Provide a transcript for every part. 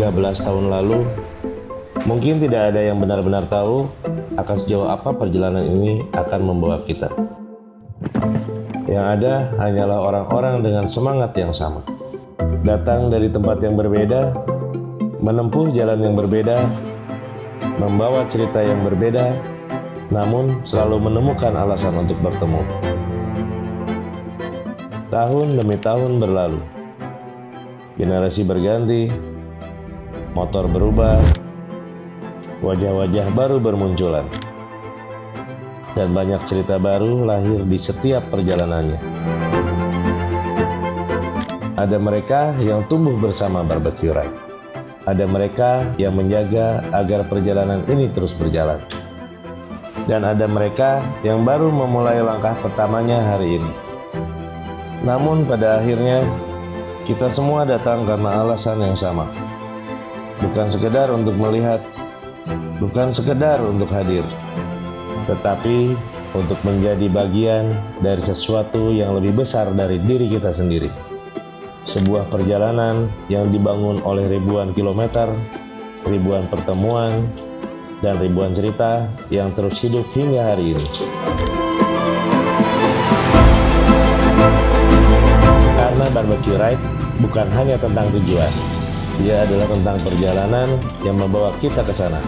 13 tahun lalu, mungkin tidak ada yang benar-benar tahu akan sejauh apa perjalanan ini akan membawa kita. Yang ada hanyalah orang-orang dengan semangat yang sama. Datang dari tempat yang berbeda, menempuh jalan yang berbeda, membawa cerita yang berbeda, namun selalu menemukan alasan untuk bertemu. Tahun demi tahun berlalu. Generasi berganti, motor berubah, wajah-wajah baru bermunculan, dan banyak cerita baru lahir di setiap perjalanannya. Ada mereka yang tumbuh bersama Barbecue Ride. Ada mereka yang menjaga agar perjalanan ini terus berjalan. Dan ada mereka yang baru memulai langkah pertamanya hari ini. Namun pada akhirnya, kita semua datang karena alasan yang sama. Bukan sekedar untuk melihat, bukan sekedar untuk hadir, tetapi untuk menjadi bagian dari sesuatu yang lebih besar dari diri kita sendiri. Sebuah perjalanan yang dibangun oleh ribuan kilometer, ribuan pertemuan, dan ribuan cerita yang terus hidup hingga hari ini. Karena Barbecue Ride bukan hanya tentang tujuan, dia adalah tentang perjalanan yang membawa kita ke sana.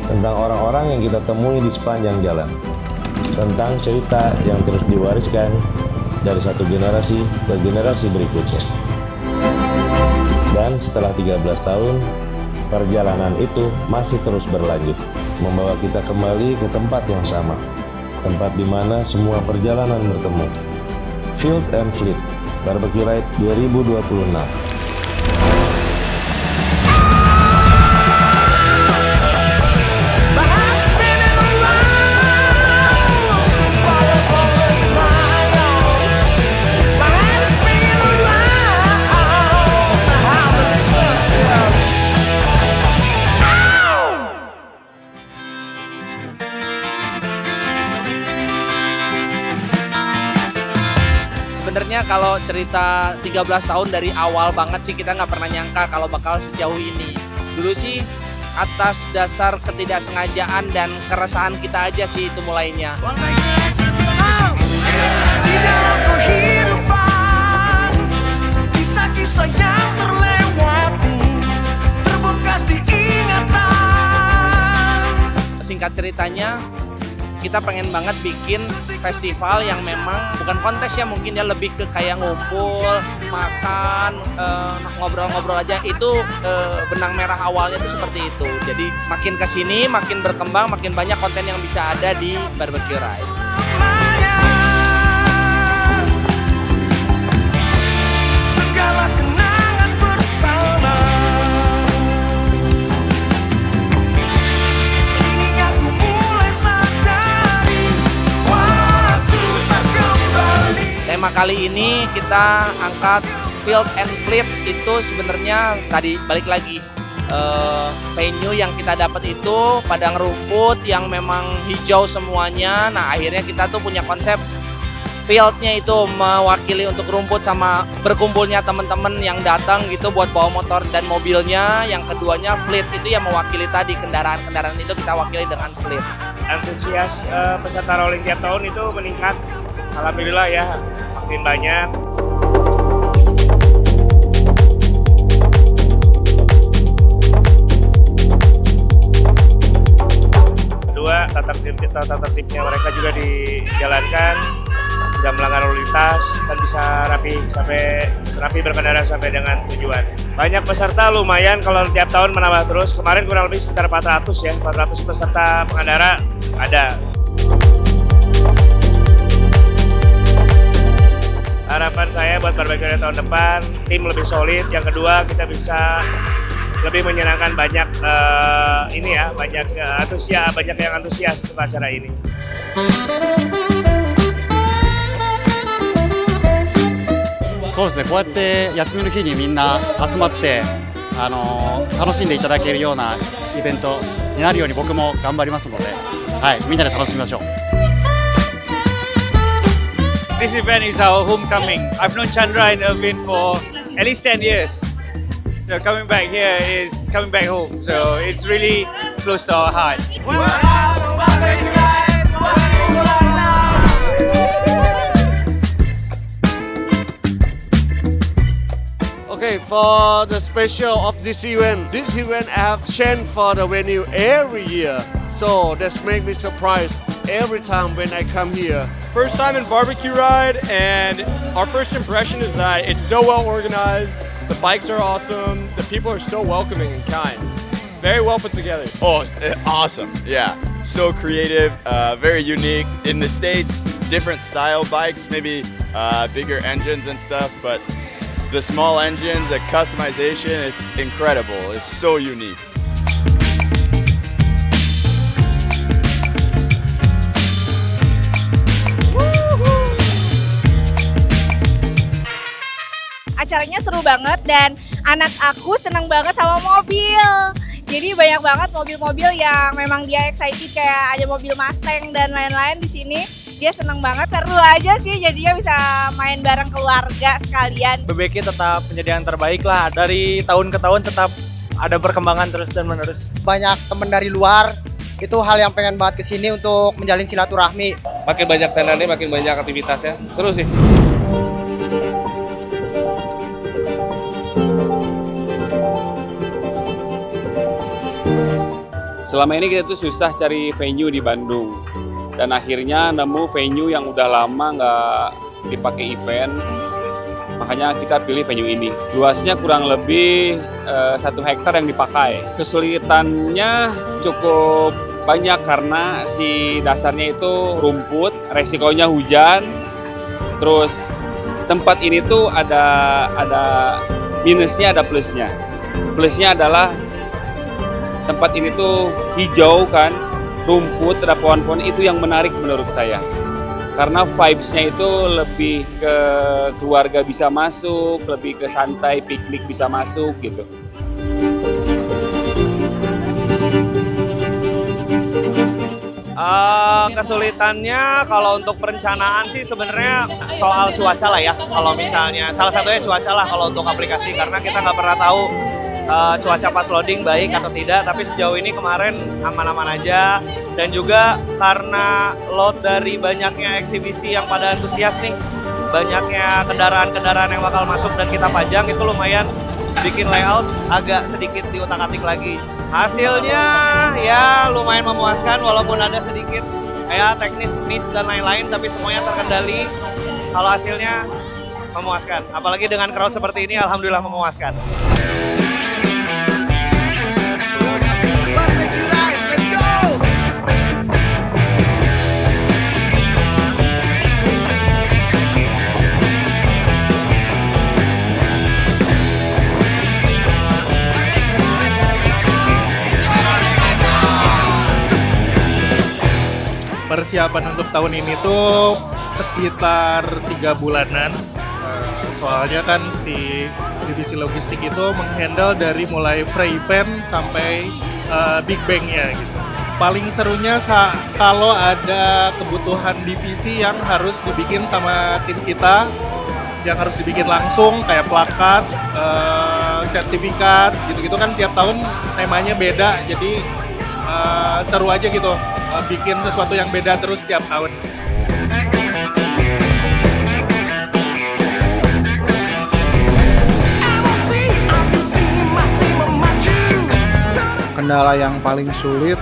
Tentang orang-orang yang kita temui di sepanjang jalan. Tentang cerita yang terus diwariskan dari satu generasi ke generasi berikutnya. Dan setelah 13 tahun, perjalanan itu masih terus berlanjut, membawa kita kembali ke tempat yang sama. Tempat di mana semua perjalanan bertemu. Field and Fleet, Barbecue Ride 2026. Sebenarnya kalau cerita 13 tahun dari awal banget sih kita nggak pernah nyangka kalau bakal sejauh ini. Dulu sih atas dasar ketidaksengajaan dan keresahan kita aja sih itu mulainya. Di dalam kehidupan, kisah-kisah yang terlewati, terbekas di ingatan. Singkat ceritanya, kita pengen banget bikin festival yang memang bukan kontes ya, mungkin ya lebih ke kayak ngumpul, makan, ngobrol-ngobrol aja. Itu benang merah awalnya tuh seperti itu. Jadi makin kesini, makin berkembang, makin banyak konten yang bisa ada di Barbecue Ride. Segala kenangan bersama. Kini aku mulai sadari waktu tak kembali. Tema kali ini kita angkat Field and Fleet. Itu sebenarnya tadi balik lagi venue yang kita dapat itu padang rumput yang memang hijau semuanya. Nah akhirnya kita tuh punya konsep fieldnya itu mewakili untuk rumput sama berkumpulnya teman-teman yang datang gitu buat bawa motor dan mobilnya. Yang keduanya fleet itu yang mewakili tadi kendaraan-kendaraan itu kita wakili dengan fleet. Antusias peserta rolling tiap tahun itu meningkat, alhamdulillah ya, makin banyak. Kedua, tata tertibnya mereka juga dijalankan, tidak melanggar lalu lintas dan bisa rapi berkendara sampai dengan tujuan. Banyak peserta lumayan kalau tiap tahun menambah terus. Kemarin kurang lebih sekitar 400 ya, 400 peserta pengendara ada. Harapan saya buat Barbecue Ride tahun depan, tim lebih solid. Yang kedua, kita bisa lebih menyenangkan banyak banyak yang antusias untuk acara ini. そうですね、こうやって休みの日にみんな集まって楽しんでいただけるようなイベントになるように僕も頑張りますので、はい、みんなで楽しみましょう。 This event is our homecoming. I've known Chandra and Irvin for at least 10 years. So coming back here is coming back home. So it's really close to our heart. Okay, for the special of this event I have changed for the venue every year. So that's make me surprised every time when I come here. First time in Barbecue Ride, and our first impression is that it's so well organized, the bikes are awesome, the people are so welcoming and kind. Very well put together. Oh, awesome. Yeah. So creative, very unique. In the States, different style bikes, maybe bigger engines and stuff, but the small engines, the customization, it's incredible. It's so unique. Acaranya seru banget dan anak aku seneng banget sama mobil. Jadi banyak banget mobil-mobil yang memang dia excited, kayak ada mobil Mustang dan lain-lain di sini. Dia seneng banget, seru aja sih, jadinya bisa main bareng keluarga sekalian. BBQ tetap menjadi yang terbaik lah. Dari tahun ke tahun tetap ada perkembangan terus dan menerus. Banyak teman dari luar, itu hal yang pengen banget kesini untuk menjalin silaturahmi. Makin banyak tenannya, makin banyak aktivitasnya. Seru sih. Selama ini kita tuh susah cari venue di Bandung. Dan akhirnya nemu venue yang udah lama nggak dipakai event. Makanya kita pilih venue ini. Luasnya kurang lebih 1 hektar yang dipakai. Kesulitannya cukup banyak karena si dasarnya itu rumput, resikonya hujan. Terus tempat ini tuh ada minusnya, ada plusnya. Plusnya adalah tempat ini tuh hijau kan, rumput, ada pohon-pohon, itu yang menarik menurut saya. Karena vibes-nya itu lebih ke keluarga bisa masuk, lebih ke santai, piknik bisa masuk gitu. Kesulitannya kalau untuk perencanaan sih sebenarnya soal cuaca lah ya. Kalau misalnya salah satunya cuaca lah kalau untuk aplikasi, karena kita nggak pernah tahu cuaca pas loading baik atau tidak, tapi sejauh ini kemarin aman-aman aja. Dan juga karena load dari banyaknya eksibisi yang pada antusias nih, banyaknya kendaraan-kendaraan yang bakal masuk dan kita pajang, itu lumayan bikin layout agak sedikit diutak-atik lagi. Hasilnya ya lumayan memuaskan, walaupun ada sedikit kayak teknis miss dan lain-lain, tapi semuanya terkendali. Kalau hasilnya memuaskan, apalagi dengan crowd seperti ini, alhamdulillah memuaskan. Persiapan untuk tahun ini tuh sekitar 3 bulanan. Soalnya kan si divisi logistik itu menghandle dari mulai pre-event sampai big bang-nya gitu. Paling serunya kalau ada kebutuhan divisi yang harus dibikin sama tim kita, yang harus dibikin langsung kayak plakat, sertifikat, gitu-gitu kan tiap tahun temanya beda, jadi seru aja gitu, bikin sesuatu yang beda terus tiap tahun. Kendala yang paling sulit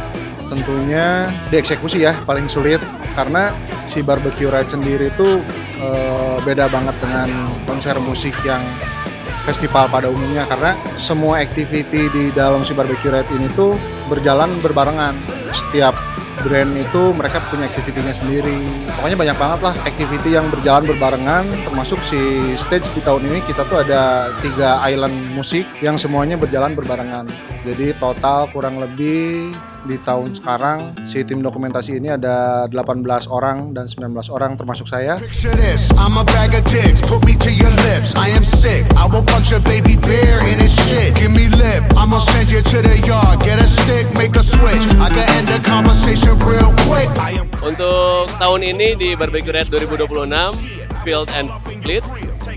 tentunya dieksekusi ya, paling sulit karena si Barbecue Ride sendiri itu beda banget dengan konser musik yang festival pada umumnya, karena semua activity di dalam si Barbecue Ride ini tuh berjalan berbarengan. Setiap brand itu mereka punya activity-nya sendiri. Pokoknya banyak banget lah activity yang berjalan berbarengan, termasuk si stage di tahun ini kita tuh ada 3 island musik yang semuanya berjalan berbarengan. Jadi total kurang lebih di tahun sekarang si tim dokumentasi ini ada 18 orang dan 19 orang termasuk saya. Picture this, I'm a bag of dicks, put me to your lips, I am sick, I will punch a baby bear in his shit, give me lip, I'ma send you to the yard, get a stick, make a switch, I can end the conversation real quick. Untuk tahun ini di Barbecue Ride 2026 Field and Fleet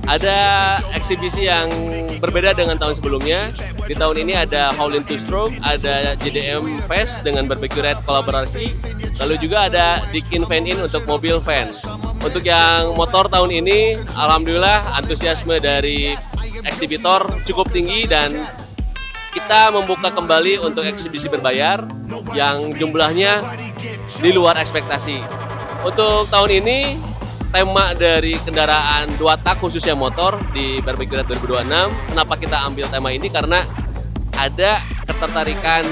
Ada eksibisi yang berbeda dengan tahun sebelumnya. Di tahun ini ada Howlin' Two Stroke, ada JDM Fest dengan Barbecue Ride kolaborasi, lalu juga ada Dick-In Fan-In untuk mobil van. Untuk yang motor tahun ini, alhamdulillah antusiasme dari eksibitor cukup tinggi dan kita membuka kembali untuk eksibisi berbayar yang jumlahnya di luar ekspektasi. Untuk tahun ini, tema dari kendaraan 2 tak khususnya motor di Barbecue Ride 2026. Kenapa kita ambil tema ini? Karena ada ketertarikan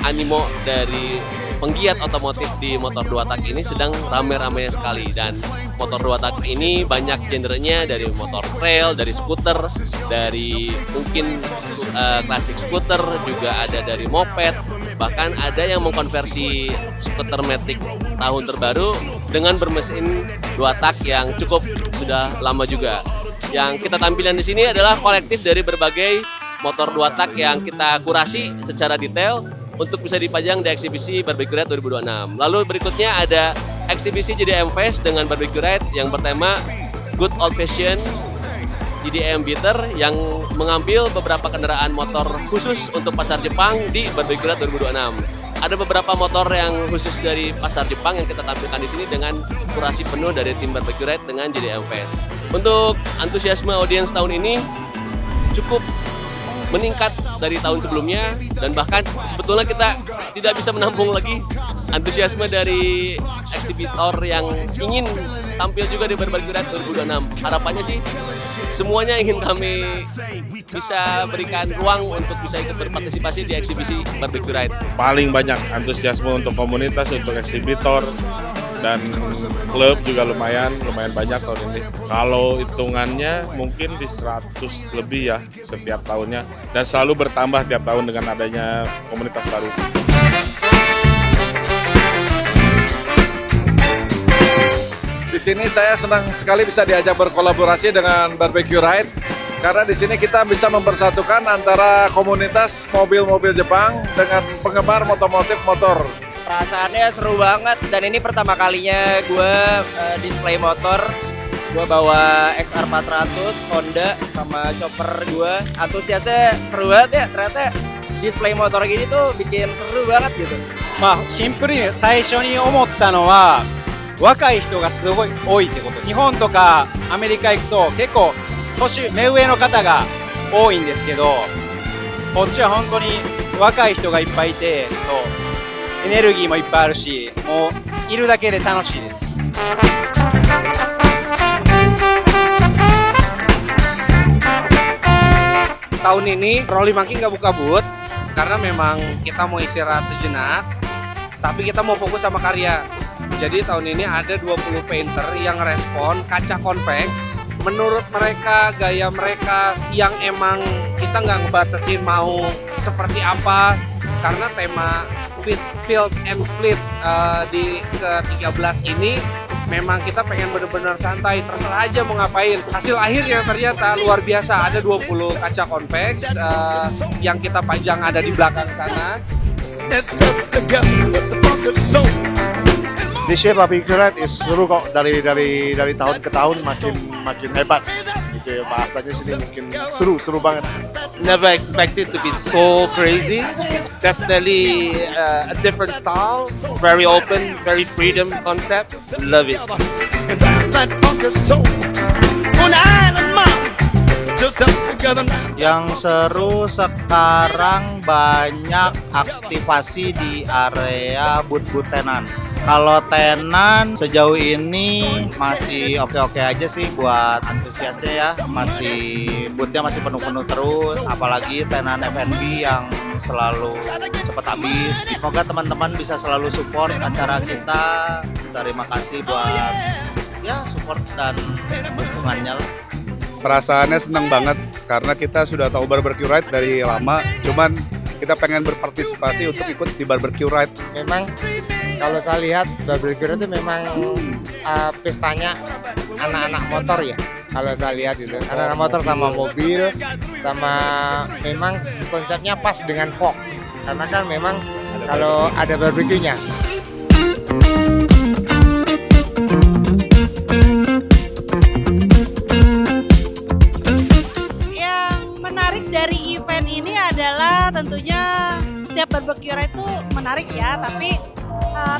animo dari penggiat otomotif di motor 2 tak ini sedang rame-ramenya sekali. Dan motor 2 tak ini banyak genrenya, dari motor trail, dari skuter, dari mungkin klasik skuter, juga ada dari moped. Bahkan ada yang mengkonversi skuter Matic tahun terbaru dengan bermesin 2 tak yang cukup sudah lama juga. Yang kita tampilkan di sini adalah kolektif dari berbagai motor 2 tak yang kita kurasi secara detail untuk bisa dipajang di eksibisi Barbecue Ride 2026. Lalu berikutnya ada eksibisi JDM Fest dengan Barbecue Ride yang bertema Good Old Fashion JDM Bitter yang mengambil beberapa kendaraan motor khusus untuk pasar Jepang di Barbecue Ride 2026. Ada beberapa motor yang khusus dari pasar Jepang yang kita tampilkan di sini dengan kurasi penuh dari tim Barbecue Ride dengan JDM Fest. Untuk antusiasme audiens tahun ini cukup meningkat dari tahun sebelumnya, dan bahkan sebetulnya kita tidak bisa menampung lagi antusiasme dari eksibitor yang ingin tampil juga di Barbecue Ride 2026. Harapannya sih semuanya ingin kami bisa berikan ruang untuk bisa ikut berpartisipasi di eksibisi Barbecue Ride. Paling banyak antusiasme untuk komunitas, untuk eksibitor, dan klub juga lumayan banyak tahun ini. Kalau hitungannya mungkin di 100 lebih ya setiap tahunnya, dan selalu bertambah tiap tahun dengan adanya komunitas baru. Di sini saya senang sekali bisa diajak berkolaborasi dengan Barbecue Ride karena di sini kita bisa mempersatukan antara komunitas mobil-mobil Jepang dengan penggemar otomotif motor. Perasaannya seru banget dan ini pertama kalinya gue display motor. Gue bawa XR400 Honda sama chopper gue. Antusiasnya seru banget ya, ternyata display motor gini tuh bikin seru banget gitu. シンプルに最初に思ったのは若い人がすごい多いってこと。日本とかアメリカ行くと結構目上の方が多いんですけど、こっちは本当に若い人がいっぱいいて、そうエネルギーもいっぱいあるし、もういるだけで楽しいです。Tahun ini Rolly Monkey nggak buka booth karena memang kita mau istirahat sejenak, tapi kita mau fokus sama karya. Jadi tahun ini ada 20 painter yang respon kaca convex. Menurut mereka, gaya mereka yang emang kita nggak ngebatasin mau seperti apa, karena tema Field and Fleet di ke-13 ini memang kita pengen bener-bener santai, terserah aja mau ngapain. Hasil akhirnya ternyata luar biasa, ada 20 kaca convex yang kita pajang ada di belakang sana. This year Barbecue Ride is seru kok, dari tahun ke tahun makin hebat. Gitu ya, bahasanya sini mungkin seru banget. Never expected to be so crazy. Definitely a different style, very open, very freedom concept. Love it. Yang seru sekarang banyak aktivasi di area booth-booth tenan. Kalau tenan sejauh ini masih oke-oke aja sih buat antusiasnya ya. Boothnya masih penuh-penuh terus, apalagi tenan F&B yang selalu cepat habis. Semoga teman-teman bisa selalu support acara kita. Terima kasih buat support dan dukungannya lah. Perasaannya senang banget karena kita sudah tahu Barbecue Ride dari lama, cuman kita pengen berpartisipasi untuk ikut di Barbecue Ride. Memang kalau saya lihat Barbecue Ride itu memang pestanya anak-anak motor ya. Kalau saya lihat itu anak-anak motor sama mobil, sama memang konsepnya pas dengan folk. Karena kan memang kalau ada barbecue-nya. barbecue ride itu menarik ya, tapi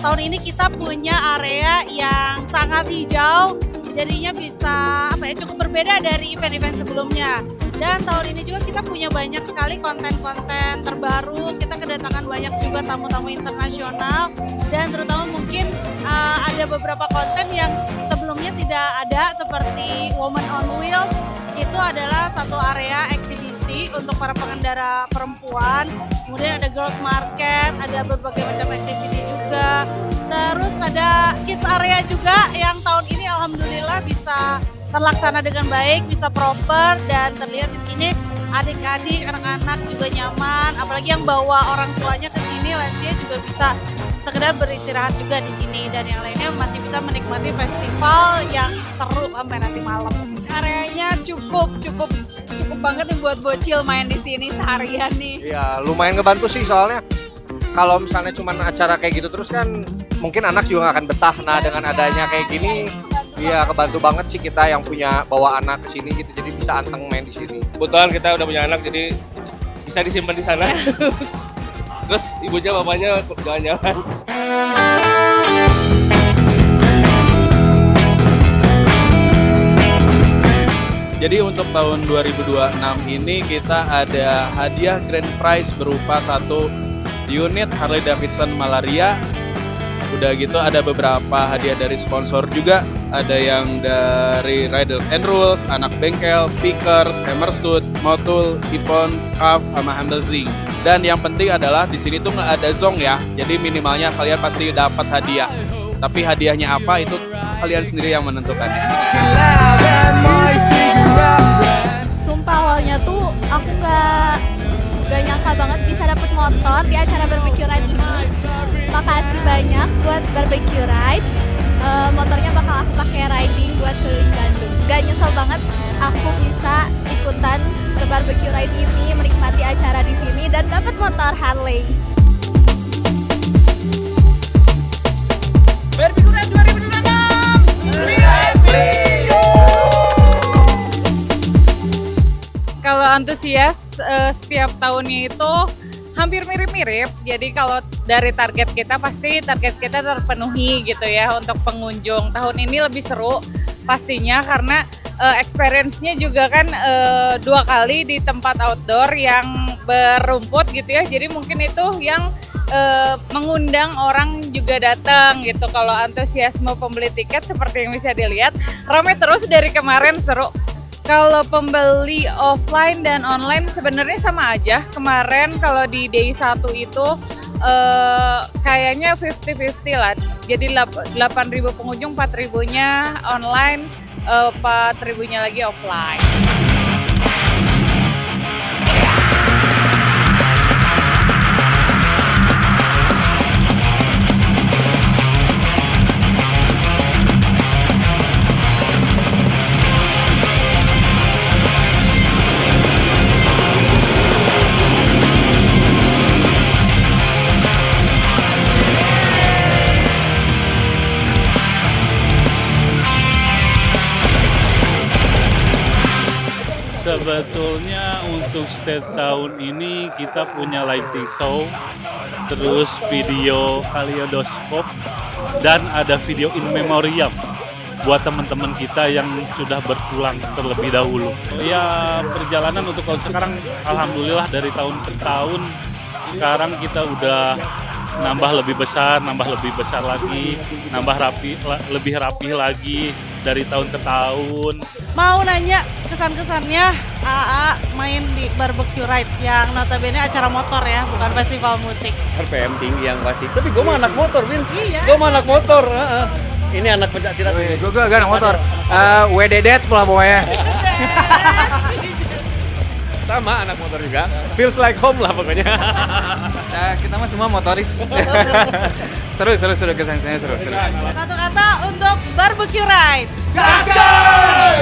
tahun ini kita punya area yang sangat hijau, jadinya bisa cukup berbeda dari event-event sebelumnya. Dan tahun ini juga kita punya banyak sekali konten-konten terbaru, kita kedatangan banyak juga tamu-tamu internasional, dan terutama mungkin ada beberapa konten yang sebelumnya tidak ada, seperti Women on Wheels. Itu adalah satu area eksibisi untuk para pengendara perempuan. Kemudian ada Girls Market, ada berbagai macam activity juga. Terus ada kids area juga yang tahun ini alhamdulillah bisa terlaksana dengan baik, bisa proper, dan terlihat di sini adik-adik, anak-anak juga nyaman. Apalagi yang bawa orang tuanya ke sini, lansia juga bisa sekedar beristirahat juga di sini, dan yang lainnya masih bisa menikmati festival yang seru sampai nanti malam. Areanya cukup banget nih buat bocil main di sini seharian nih. Iya, lumayan ngebantu sih, soalnya kalau misalnya cuma acara kayak gitu terus kan mungkin anak juga nggak akan betah. Nah, dengan adanya kayak gini, iya kebantu banget sih kita yang punya bawa anak ke sini gitu, jadi bisa anteng main di sini. Kebetulan kita udah punya anak, jadi bisa disimpan di sana. Terus ibunya bapaknya jalan-jalan. Jadi untuk tahun 2026 ini kita ada hadiah grand prize berupa 1 unit Harley Davidson Malaria. Udah gitu ada beberapa hadiah dari sponsor juga. Ada yang dari Rider and Rules, Anak Bengkel, Pickers, Hammerstud, Motul, Ipon, Kaf, sama Handelsing. Dan yang penting adalah di sini tuh nggak ada zong ya. Jadi minimalnya kalian pasti dapat hadiah. Tapi hadiahnya apa itu kalian sendiri yang menentukannya. Sumpah awalnya tuh aku gak nyangka banget bisa dapet motor di acara barbecue ride ini. Makasih banyak buat barbecue ride. Motornya bakal aku pakai riding buat keliling Bandung. Gak nyesel banget aku bisa ikutan ke barbecue ride ini, menikmati acara di sini dan dapat motor Harley. Barbecue Ride 2026. Kalau antusias setiap tahunnya itu hampir mirip-mirip. Jadi kalau dari target kita pasti target kita terpenuhi gitu ya untuk pengunjung. Tahun ini lebih seru pastinya karena experience-nya juga kan 2 kali di tempat outdoor yang berumput gitu ya. Jadi mungkin itu yang mengundang orang juga datang gitu. Kalau antusiasme pembeli tiket seperti yang bisa dilihat ramai terus dari kemarin, seru. Kalau pembeli offline dan online sebenarnya sama aja. Kemarin kalau di day 1 itu kayaknya 50-50 lah. Jadi 8.000 pengunjung, 4.000-nya online, 4.000-nya lagi offline. Sebetulnya untuk stage tahun ini kita punya lighting show, terus video kaleidoskop, dan ada video in memoriam buat teman-teman kita yang sudah berpulang terlebih dahulu. Ya perjalanan untuk tahun sekarang alhamdulillah dari tahun ke tahun sekarang kita udah nambah lebih besar lagi, nambah lebih rapi lagi dari tahun ke tahun. Mau nanya kesan-kesannya AA main di barbecue ride yang notabene acara motor ya, bukan festival musik. RPM tinggi yang pasti. Tapi gue mah anak motor, Bin. Iya. Gue mah anak motor. Ini anak pencak silat. Gue anak motor. WDD pula pokoknya. Sama anak motor juga. Feels like home lah pokoknya. Nah, kita mah semua motoris. seru kesan-kesannya seru. Satu kata untuk barbecue ride. Gaskan!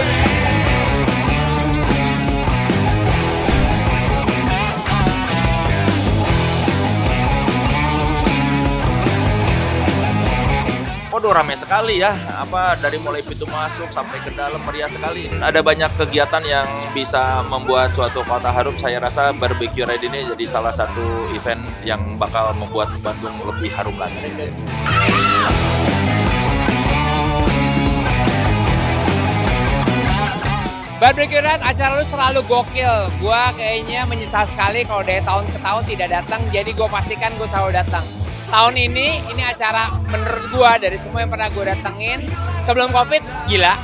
Waduh, ramai sekali ya, dari mulai pintu masuk sampai ke dalam meriah sekali. Ada banyak kegiatan yang bisa membuat suatu kota harum. Saya rasa Barbecue Ride ini jadi salah satu event yang bakal membuat Bandung lebih harum lagi. Barbecue Ride acara lu selalu gokil. Gua kayaknya menyesal sekali kalau dari tahun ke tahun tidak datang. Jadi gue pastikan gue selalu datang. Tahun ini acara menurut gua dari semua yang pernah gue datengin sebelum COVID gila.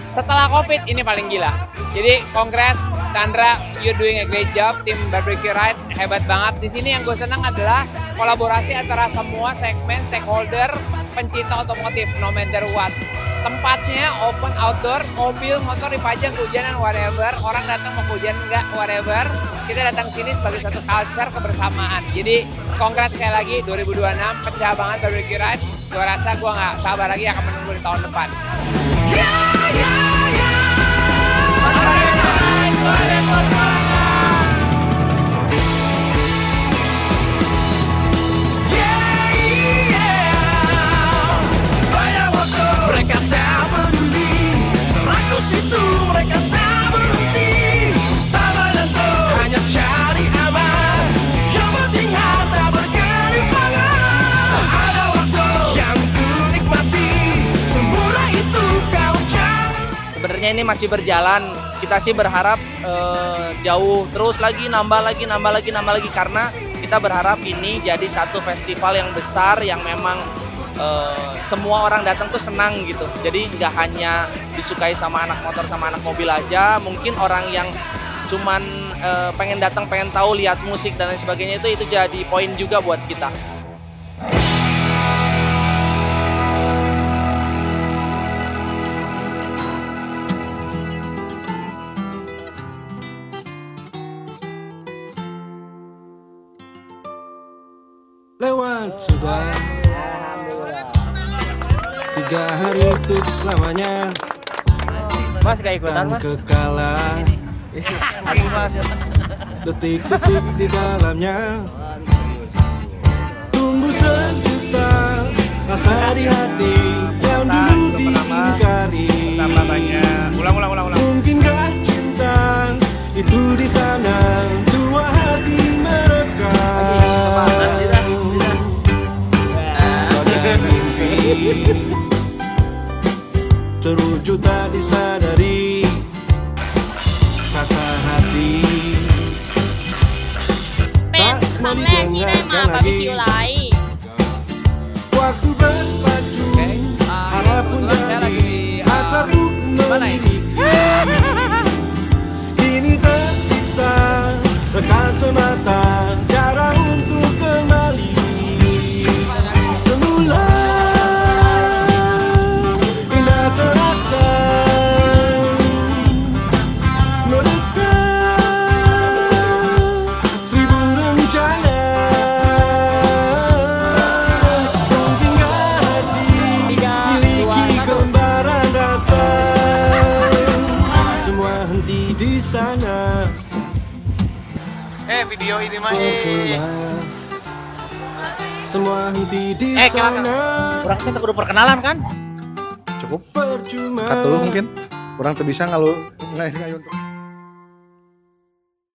Setelah COVID ini paling gila. Jadi congrats Chandra, you doing a great job. Tim Barbecue Ride hebat banget. Di sini yang gue senang adalah kolaborasi antara semua segmen stakeholder pencinta otomotif no matter what. Tempatnya open outdoor, mobil, motor dipajang kehujanan whatever, orang datang mau kehujanan enggak whatever. Kita datang sini sebagai satu culture kebersamaan. Jadi congrats sekali lagi 2026 pecah banget Barbecue Ride. Gua rasa gua nggak sabar lagi akan menunggu di tahun depan. Mereka tak peduli, seratus itu mereka tak berhenti. Tak menentu, hanya cari aman. Yang penting harta bergelimpangan. Ada waktu yang ku nikmati, semurah itu kau cari. Sebenarnya ini masih berjalan. Kita sih berharap jauh terus lagi, nambah lagi karena kita berharap ini jadi satu festival yang besar yang memang semua orang datang tuh senang gitu. Jadi nggak hanya disukai sama anak motor sama anak mobil aja. Mungkin orang yang cuman pengen datang, pengen tahu, lihat musik dan lain sebagainya itu jadi poin juga buat kita. Lewat sudah 3 hari untuk selamanya. Mas gak ikutan mas? Kekalan detik-detik di dalamnya. Tumbuh sejuta rasa di hati yang dulu diingkari. Tambah banyak. Ulang. Mungkinkah cinta itu di sana dua hati merekam pada mimpi terwujud tak disadari kata hati tak semua didengarkan lagi. Waktu berpacu harap pun jadi asa untuk memiliki. Kini tersisa rekan semata cara untuk kembali semula. Indah terasa mendekat 1000 rencana. Mungkinkah hati miliki kembaran rasa. Semua henti di sana. Video ini mah Semua henti di sana. Orang kita kudu perkenalan kan? Cukup. Percuma. Kat dulu mungkin. Orang tuh bisa ngayu untuk